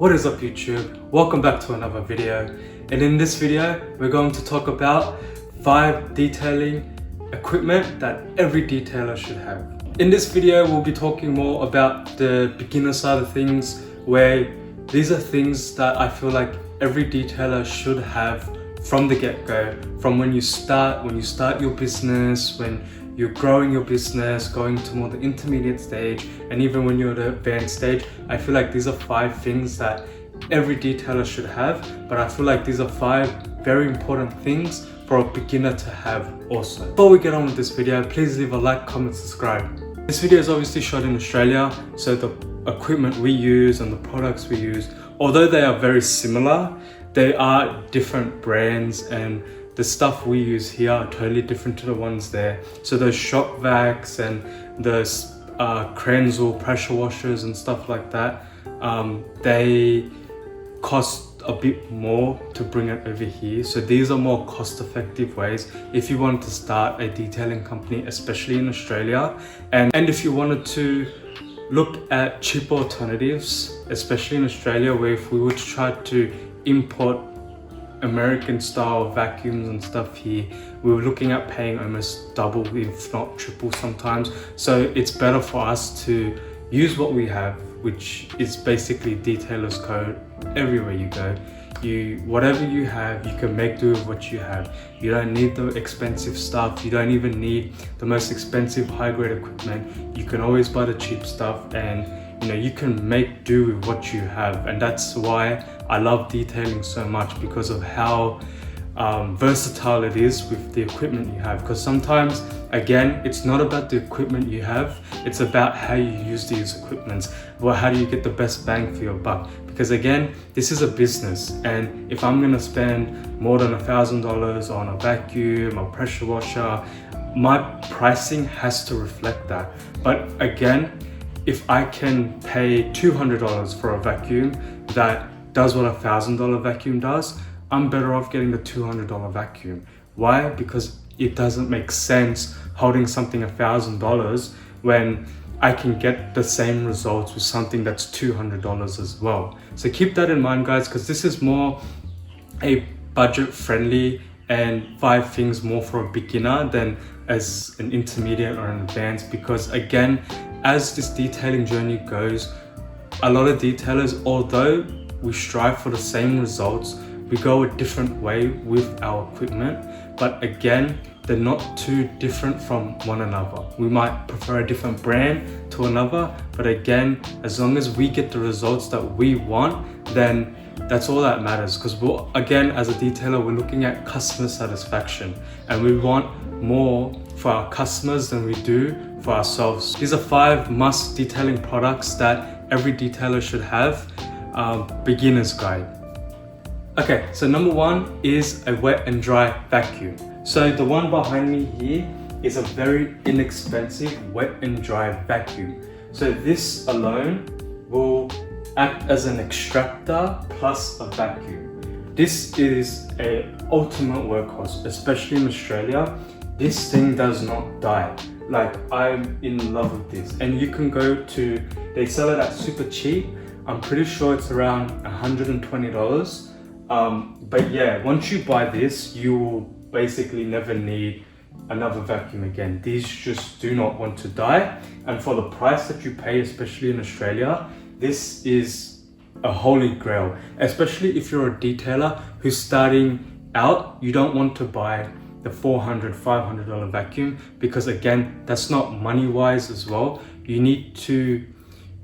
What is up YouTube? Welcome back to another video, and in this video we're going to talk about 5 detailing equipment that every detailer should have. In this video we'll be talking more about the beginner side of things, where these are things that I feel like every detailer should have from the get-go, from when you start your business, when you're growing your business, going to more the intermediate stage, and even when you're at the advanced stage. I feel like these are 5 things that every detailer should have, but I feel like these are 5 very important things for a beginner to have also. Before we get on with this video, please leave a like, comment, subscribe. This video is obviously shot in Australia, so the equipment we use and the products we use, although they are very similar, they are different brands, and the stuff we use here are totally different to the ones there. So those shock vacs and those Krenzel pressure washers and stuff like that, they cost a bit more to bring it over here. So these are more cost-effective ways if you wanted to start a detailing company, especially in Australia, and if you wanted to look at cheaper alternatives, especially in Australia, where if we were to try to import American style vacuums and stuff here, we were looking at paying almost double, if not triple sometimes. So it's better for us to use what we have, which is basically detailer's code. Everywhere you go, whatever you have, you can make do with what you have. You don't need the expensive stuff, you don't even need the most expensive high-grade equipment. You can always buy the cheap stuff, and you can make do with what you have. And that's why I love detailing so much, because of how versatile it is with the equipment you have. Because sometimes, again, it's not about the equipment you have, it's about how you use these equipments. Well, how do you get the best bang for your buck? Because again, this is a business, and if I'm gonna spend more than $1,000 on a vacuum, a pressure washer, my pricing has to reflect that. But again, if I can pay $200 for a vacuum that does what a $1,000 vacuum does, I'm better off getting the $200 vacuum. Why? Because it doesn't make sense holding something $1,000 when I can get the same results with something that's $200 as well. So keep that in mind, guys, because this is more a budget friendly and 5 things more for a beginner than as an intermediate or an advanced. Because again, as this detailing journey goes, a lot of detailers, although we strive for the same results, we go a different way with our equipment. But again, they're not too different from one another. We might prefer a different brand to another, but again, as long as we get the results that we want, then that's all that matters. Because again, as a detailer, we're looking at customer satisfaction, and we want more for our customers than we do for ourselves. These are 5 must detailing products that every detailer should have. Beginner's guide. Okay, so number 1 is a wet and dry vacuum. So the one behind me here is a very inexpensive wet and dry vacuum. So this alone will act as an extractor plus a vacuum. This is an ultimate workhorse, especially in Australia. This thing does not die. Like, I'm in love with this. And you can go to, they sell it at super cheap. I'm pretty sure it's around $120. But yeah, once you buy this, you will basically never need another vacuum again. These just do not want to die. And for the price that you pay, especially in Australia, this is a holy grail. Especially if you're a detailer who's starting out, you don't want to buy the $400, $500 vacuum, because again, that's not money wise as well. You need to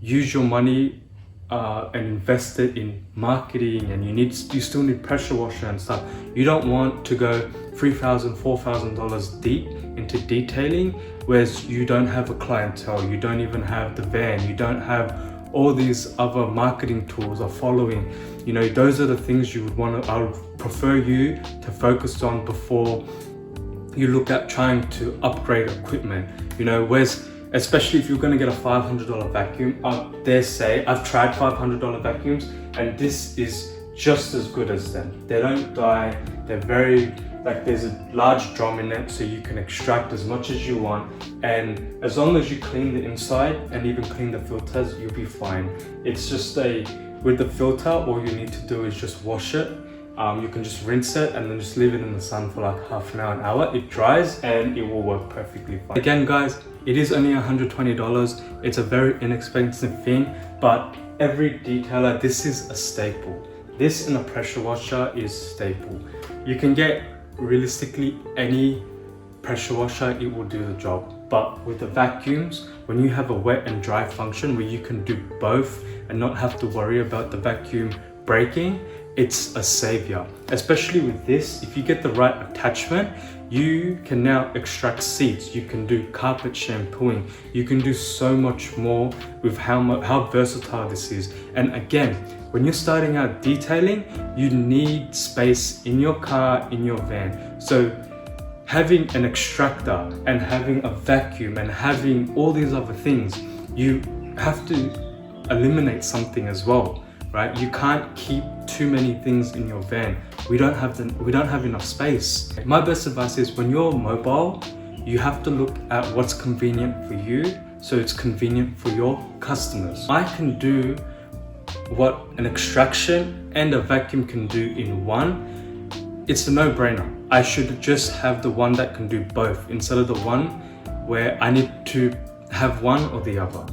use your money and invest it in marketing, and you still need pressure washer and stuff. You don't want to go $3,000, $4,000 deep into detailing, whereas you don't have a clientele, you don't even have the van, you don't have all these other marketing tools or following. Those are the things you would want to, I would prefer you to focus on before you look at trying to upgrade equipment. Whereas especially if you're going to get a $500 vacuum, I dare say I've tried $500 vacuums, and this is just as good as them. They don't die. They're very, like, there's a large drum in it, so you can extract as much as you want, and as long as you clean the inside and even clean the filters, you'll be fine. It's just a with the filter, all you need to do is just wash it. You can just rinse it and then just leave it in the sun for like half an hour, an hour. It dries and it will work perfectly fine. Again guys, it is only $120. It's a very inexpensive thing, but every detailer, this is a staple. This in a pressure washer is staple. You can get realistically any pressure washer, it will do the job. But with the vacuums, when you have a wet and dry function where you can do both and not have to worry about the vacuum breaking, it's a savior. Especially with this, if you get the right attachment, you can now extract seeds, you can do carpet shampooing, you can do so much more with how versatile this is. And again, when you're starting out detailing, you need space in your car, in your van. So having an extractor and having a vacuum and having all these other things, you have to eliminate something as well, right? You can't keep too many things in your van. We don't have enough space. My best advice is when you're mobile, you have to look at what's convenient for you, so it's convenient for your customers. I can do what an extraction and a vacuum can do in one. It's a no-brainer. I should just have the one that can do both instead of the one where I need to have one or the other,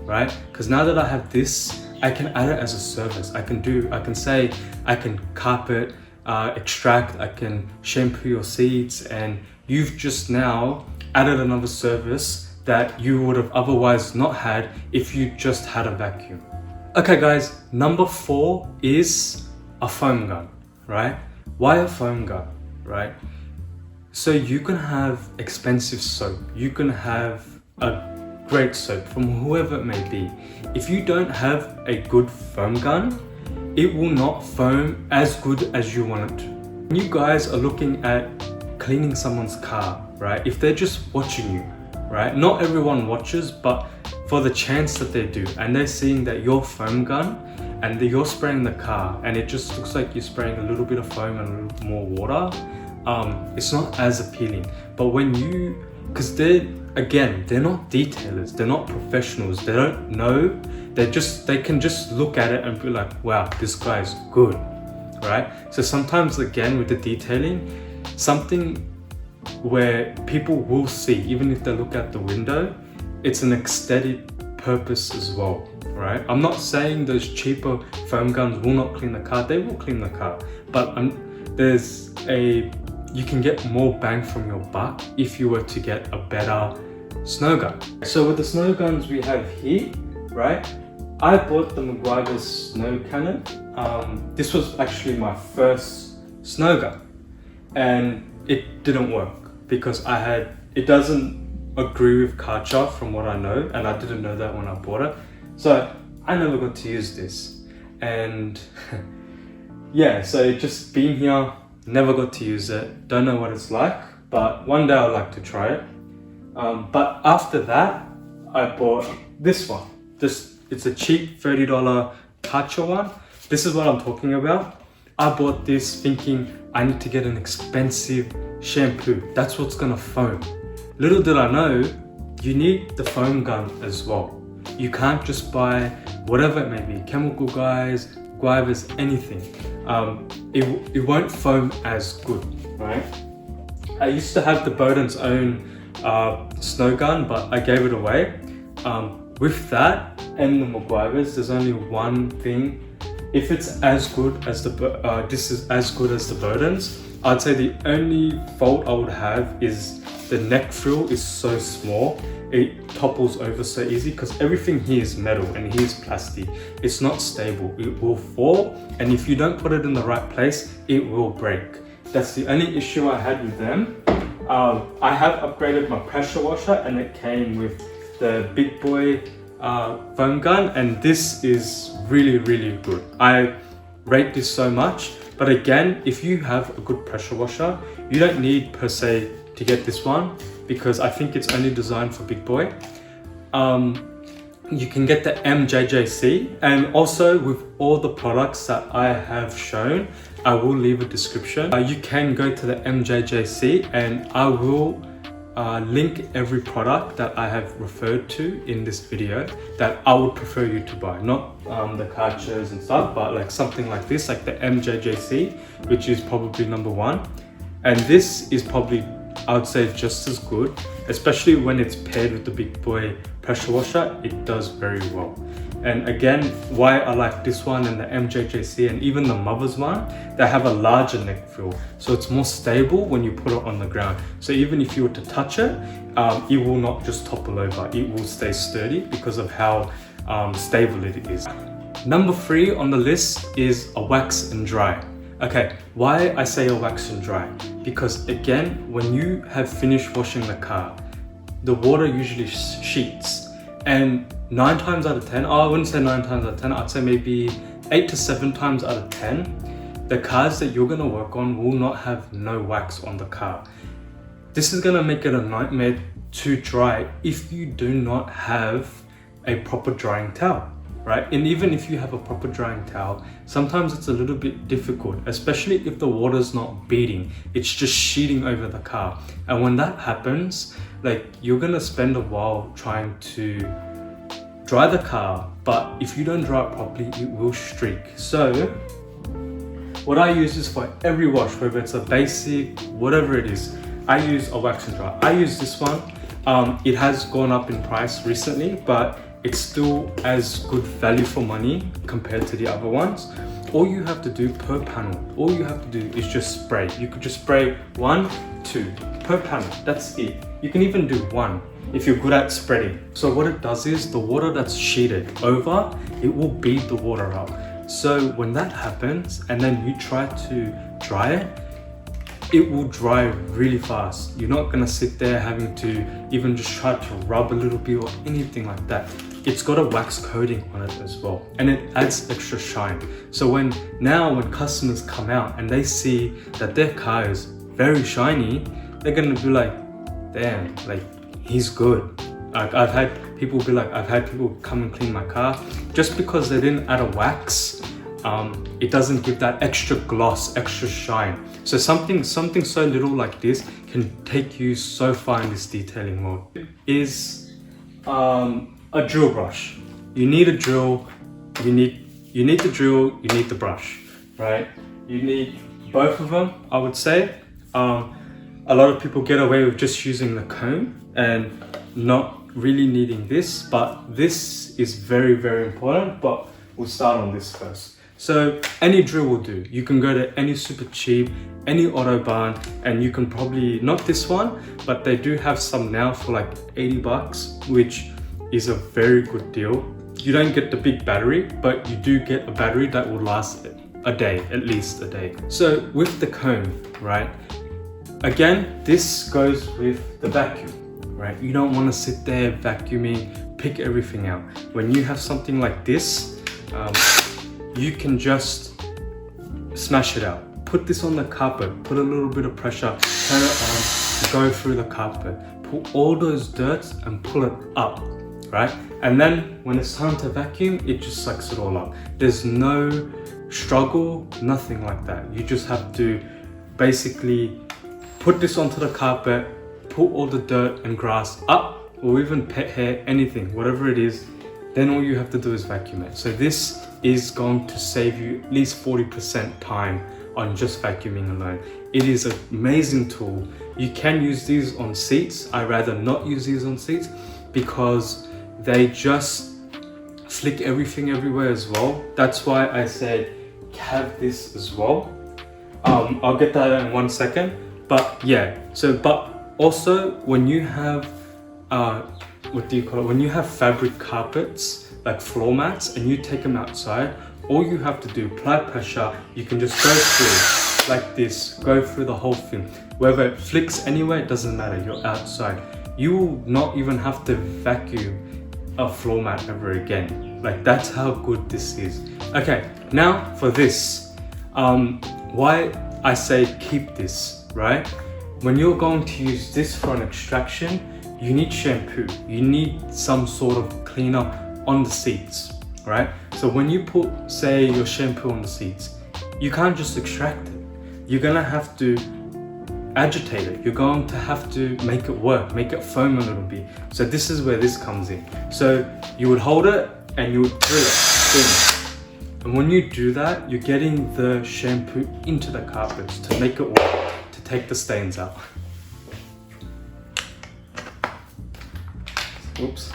right? Because now that I have this, I can add it as a service. I can say I can carpet, extract, I can shampoo your seats, and you've just now added another service that you would have otherwise not had if you just had a vacuum. Okay guys, number 4 is a foam gun, right? Why a foam gun, right? So you can have expensive soap, you can have a great soap from whoever it may be. If you don't have a good foam gun, it will not foam as good as you want it to. When you guys are looking at cleaning someone's car, right? If they're just watching you, right? Not everyone watches, but for the chance that they do, and they're seeing that you're foam gun and you're spraying the car and it just looks like you're spraying a little bit of foam and a little more water, it's not as appealing. But when you, because they're not detailers, they're not professionals, they don't know, they can just look at it and be like, wow, this guy's good, right? So sometimes again with the detailing, something where people will see, even if they look out the window, it's an aesthetic purpose as well, right? I'm not saying those cheaper foam guns will not clean the car, they will clean the car, but you can get more bang from your buck if you were to get a better snow gun. So with the snow guns we have here, right? I bought the Meguiar's snow cannon. This was actually my first snow gun, and it didn't work because it doesn't agree with Karcher from what I know, and I didn't know that when I bought it. So I never got to use this, and yeah, so just being here, never got to use it, don't know what it's like, but one day I'd like to try it. But after that, I bought this one. It's a cheap $30 Karcher one. This is what I'm talking about. I bought this thinking I need to get an expensive shampoo. That's what's gonna foam. Little did I know, you need the foam gun as well. You can't just buy whatever it may be, Chemical Guys, Guivers, anything. It won't foam as good, right? I used to have the Bowden's own snow gun, but I gave it away. With that and the Meguiar's, there's only one thing. If it's as good as this is as good as the Bowden's, I'd say the only fault I would have is the neck frill is so small. It topples over so easy because everything here is metal and here is plastic. It's not stable, it will fall, and if you don't put it in the right place, it will break. That's the only issue I had with them. I have upgraded my pressure washer and it came with the Big Boy foam gun, and this is really, really good. I rate this so much, but again, if you have a good pressure washer, you don't need per se to get this one because I think it's only designed for Big Boy. You can get the MJJC, and also with all the products that I have shown, I will leave a description. You can go to the MJJC and I will link every product that I have referred to in this video that I would prefer you to buy. Not the Karchers and stuff, but like something like this, like the MJJC, which is probably number one. And this is probably, I would say, just as good, especially when it's paired with the Big Boy pressure washer. It does very well. And again, why I like this one and the MJJC and even the Mother's one, they have a larger neck fill, so it's more stable when you put it on the ground. So even if you were to touch it, it will not just topple over. It will stay sturdy because of how stable it is. Number 3 on the list is a wax and dry. Okay, why I say a wax and dry? Because again, when you have finished washing the car, the water usually sheets, and 9 times out of 10, I wouldn't say 9 times out of 10, I'd say maybe 8 to 7 times out of 10, the cars that you're gonna work on will not have no wax on the car. This is gonna make it a nightmare to dry if you do not have a proper drying towel, right? And even if you have a proper drying towel, sometimes it's a little bit difficult, especially if the water's not beating, it's just sheeting over the car. And when that happens, like, you're gonna spend a while trying to dry the car, but if you don't dry it properly, it will streak. So what I use is for every wash, whether it's a basic, whatever it is, I use a wax and dry. I use this one. It has gone up in price recently, but it's still as good value for money compared to the other ones. All you have to do per panel, all you have to do is just spray. You could just spray 1, 2 per panel, that's it. You can even do 1 if you're good at spreading. So what it does is the water that's sheeted over, it will bead the water up. So when that happens and then you try to dry it, it will dry really fast. You're not gonna sit there having to even just try to rub a little bit or anything like that. It's got a wax coating on it as well, and it adds extra shine. So when customers come out and they see that their car is very shiny, they're gonna be like, damn, like, he's good. Like, I've had people come and clean my car just because they didn't add a wax. It doesn't give that extra gloss, extra shine. So something so little like this can take you so far in this detailing mode. Is a drill brush. You need a drill. You need the drill. You need the brush, right? You need both of them, I would say. A lot of people get away with just using the comb and not really needing this, but this is very, very important. But we'll start on this first. So any drill will do. You can go to any super cheap, any Autobahn, and you can probably, not this one, but they do have some now for like 80 bucks, which is a very good deal. You don't get the big battery, but you do get a battery that will last a day, at least a day. So with the comb, right? Again, this goes with the vacuum, right? You don't want to sit there vacuuming, pick everything out. When you have something like this, you can just smash it out. Put this on the carpet, put a little bit of pressure, turn it on, go through the carpet, pull all those dirts and pull it up, right? And then when it's time to vacuum, it just sucks it all up. There's no struggle, nothing like that. You just have to basically put this onto the carpet, pull all the dirt and grass up, or even pet hair, anything, whatever it is, then all you have to do is vacuum it. So this is going to save you at least 40% time on just vacuuming alone. It is an amazing tool. You can use these on seats. I rather not use these on seats because they just flick everything everywhere as well. That's why I said have this as well. I'll get that in 1 second. But yeah, but also when you have when you have fabric carpets like floor mats and you take them outside, all you have to do, apply pressure, you can just go through like this, go through the whole thing. Whether it flicks anywhere, it doesn't matter, you're outside. You will not even have to vacuum a floor mat ever again. Like, that's how good this is. Okay, now for this, why I say keep this, right? When you're going to use this for an extraction, you need shampoo. You need some sort of cleaner on the seats, right? So when you put, say, your shampoo on the seats, you can't just extract it. You're gonna have to agitate it. You're going to have to make it work, make it foam a little bit. So this is where this comes in. So you would hold it and you would drill it in. And when you do that, you're getting the shampoo into the carpets to make it work, to take the stains out. Oops.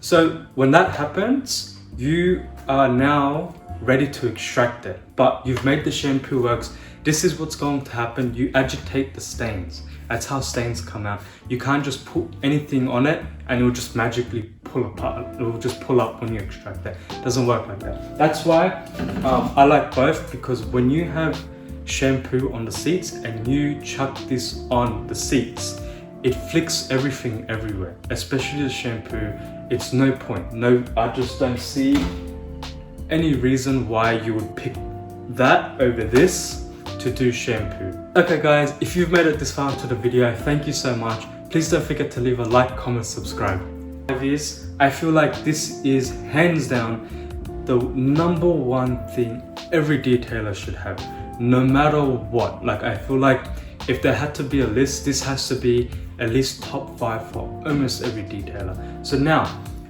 So when that happens, you are now ready to extract it, but you've made the shampoo works. This is what's going to happen. You agitate the stains. That's how stains come out. You can't just put anything on it and it'll just magically pull apart. It will just pull up when you extract it. It doesn't work like that. That's why I like both, because when you have shampoo on the seats and you chuck this on the seats, it flicks everything everywhere, especially the shampoo. It's no point. No, I just don't see any reason why you would pick that over this to do shampoo. Okay guys, if you've made it this far into the video, thank you so much. Please don't forget to leave a like, comment, subscribe. I feel like this is hands down the number one thing every detailer should have, no matter what. Like, I feel like if there had to be a list, this has to be at least top 5 for almost every detailer. So now,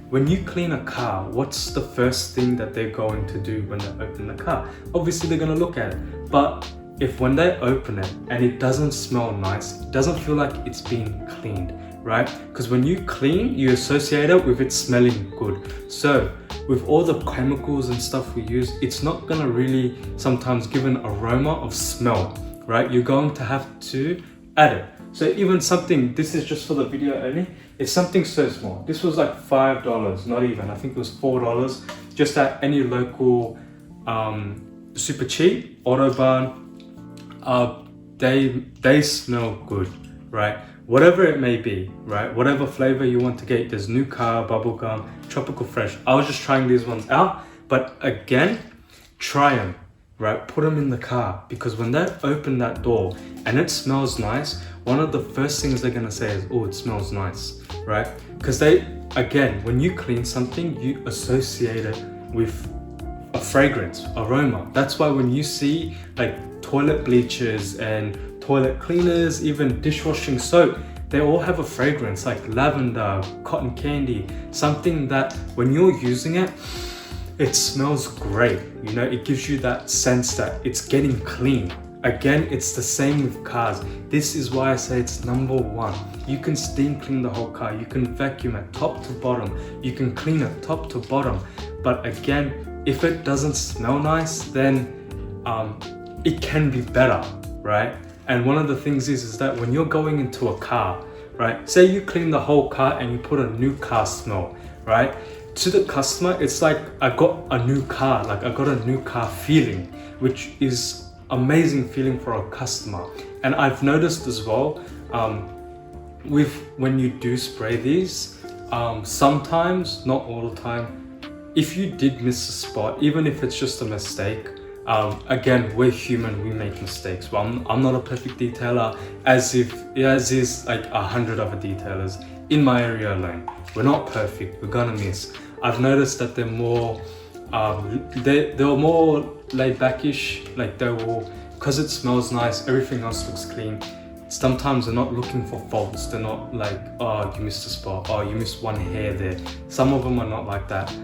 when you clean a car, what's the first thing that they're going to do when they open the car? Obviously, they're going to look at it. But if when they open it and it doesn't smell nice, it doesn't feel like it's been cleaned, right? Because when you clean, you associate it with it smelling good. So with all the chemicals and stuff we use, it's not going to really sometimes give an aroma of smell, right? You're going to have to add it. So even something, this is just for the video only, it's something so small. This was like $5, not even, I think it was $4, just at any local super cheap Autobahn. They smell good, right? Whatever it may be, right? Whatever flavor you want to get, there's Nuka, bubblegum, tropical fresh. I was just trying these ones out, but again, try them, right? Put them in the car, because when they open that door and it smells nice, one of the first things they're gonna say is, oh, it smells nice, right? Because again, when you clean something, you associate it with a fragrance, aroma. That's why when you see like toilet bleachers and toilet cleaners, even dishwashing soap, they all have a fragrance like lavender, cotton candy, something that when you're using it, it smells great. You know, it gives you that sense that it's getting clean. Again, it's the same with cars. This is why I say it's number one. You can steam clean the whole car. You can vacuum it top to bottom. You can clean it top to bottom. But again, if it doesn't smell nice, then it can be better, right? And one of the things is that when you're going into a car, right? Say you clean the whole car and you put a new car smell, right? To the customer, it's like I got a new car, like I got a new car feeling, which is amazing feeling for a customer. And I've noticed as well, with when you do spray these, sometimes, not all the time, if you did miss a spot, even if it's just a mistake, again, we're human, we make mistakes. Well, I'm not a perfect detailer, as is like 100 other detailers in my area alone. We're not perfect, we're gonna miss. I've noticed that they're more they're more laid backish, like they will, because it smells nice, everything else looks clean. Sometimes they're not looking for faults. They're not like, oh, you missed a spot, oh, you missed one hair there. Some of them are not like that.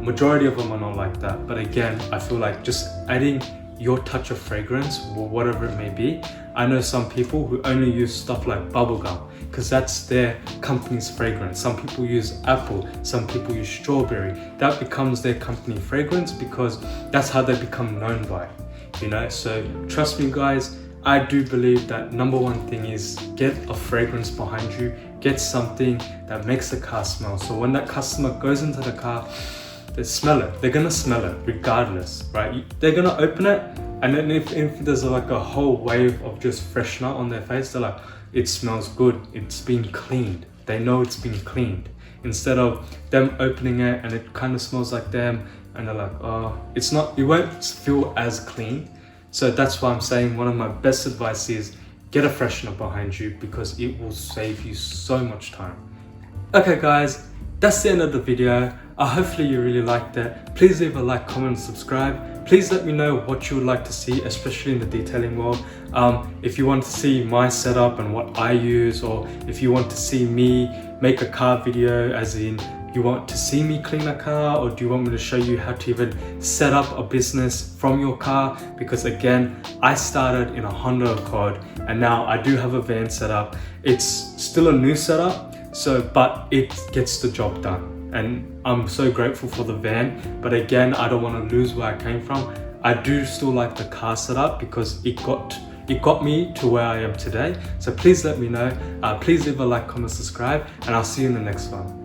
Majority of them are not like that. But again, I feel like just adding your touch of fragrance, or whatever it may be. I know some people who only use stuff like bubblegum, because that's their company's fragrance. Some people use apple, some people use strawberry. That becomes their company fragrance because that's how they become known by, you know? So trust me guys, I do believe that number one thing is get a fragrance behind you, get something that makes the car smell. So when that customer goes into the car, they smell it, they're gonna smell it regardless, right? They're gonna open it, and then if there's like a whole wave of just freshener on their face, they're like, it smells good, it's been cleaned. They know it's been cleaned. Instead of them opening it and it kind of smells like them, and they're like, oh, it's not, it won't feel as clean. So that's why I'm saying one of my best advice is get a freshener behind you, because it will save you so much time. Okay guys, that's the end of the video. Hopefully you really liked it. Please leave a like, comment, and subscribe. please let me know what you would like to see, especially in the detailing world. If you want to see my setup and what I use, or if you want to see me make a car video, as in you want to see me clean a car, or do you want me to show you how to even set up a business from your car? Because again, I started in a Honda Accord and now I do have a van setup. It's still a new setup, but it gets the job done. And I'm so grateful for the van, but again, I don't want to lose where I came from. I do still like the car setup because it got me to where I am today. So please let me know. Please leave a like, comment, subscribe, and I'll see you in the next one.